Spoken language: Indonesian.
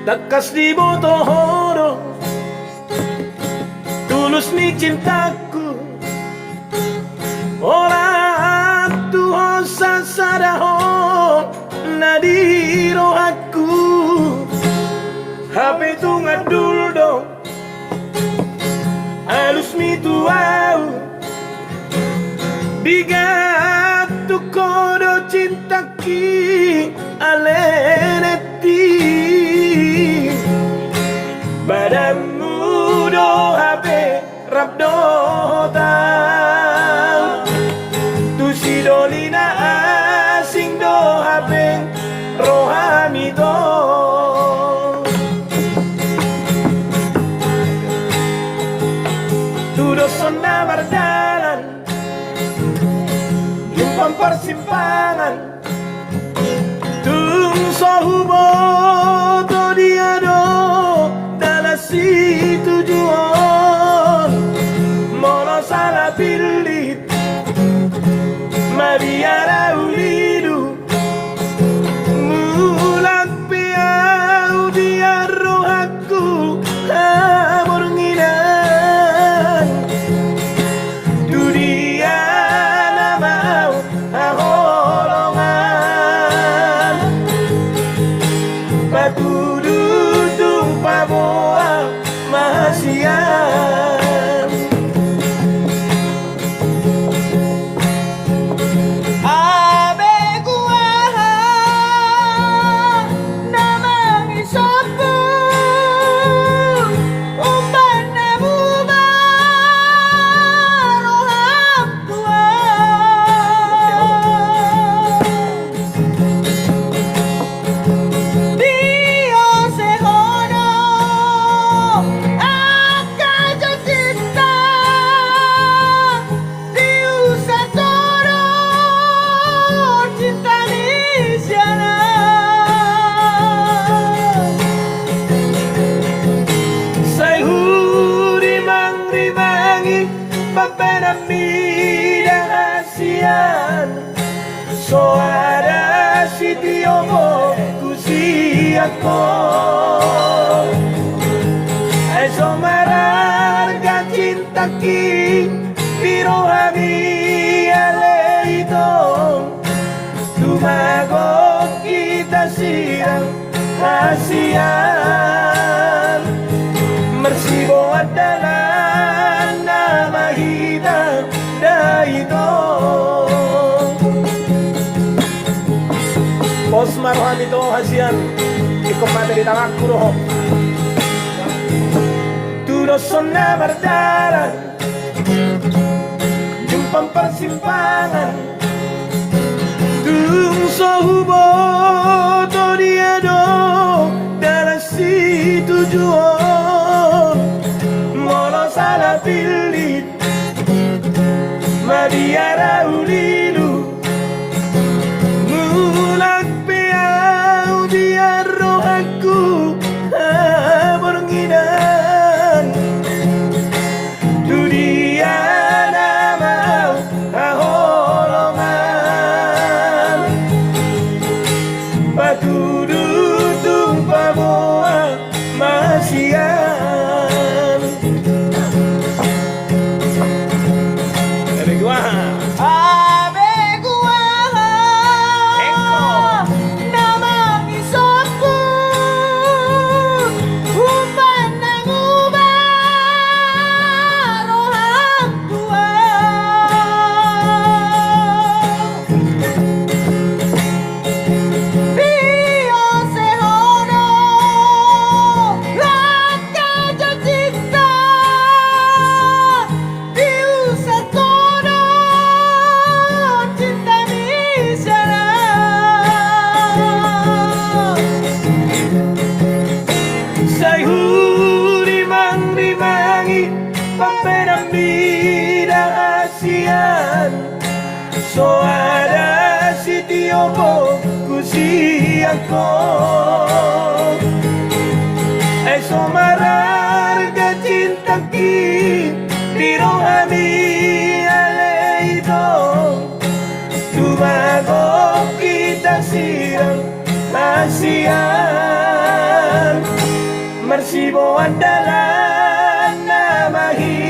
Tekas di Botohoro, tulus nih cintaku. Orang tuh sasaraho nadiro aku. HP tuh ngadul dong, halus mi tuau. Bigat tu kodo cintaki aleneti. Badamu do HP rap do tang. Tu si dolina asing do HP rohani do. Tu do sona berjalan Yumpang persimpangan Tung sohubo to dia do si tujuan mono salah pilih Maria ulidu mulak piau dia rohaku amornginan dunia namau aholongan batu dudung paboa mahasian abe gua nama misopu umpan namu baroham tua Dio sehono so ada si tiobo kusi ako eso mararga cinta ki piro hami aleito tumago kita siang kasihan mersibo adalah nama hitam daito Bos maruhan itu hasian ikut mati di tanganku roh Tudo sona berjalan Jumpang persimpangan Tung sohubo to dia do dalam si tujuan mono salah pilih Maria ulidu mulak piau biar rohaku amornginan dunia namau aholongan batu dudung paboa mahasian So ada si tiobo kusi ako eso mararga cinta ki diro hami aleito tumago kita siang kasihan Kasihmu adalah nama hidup.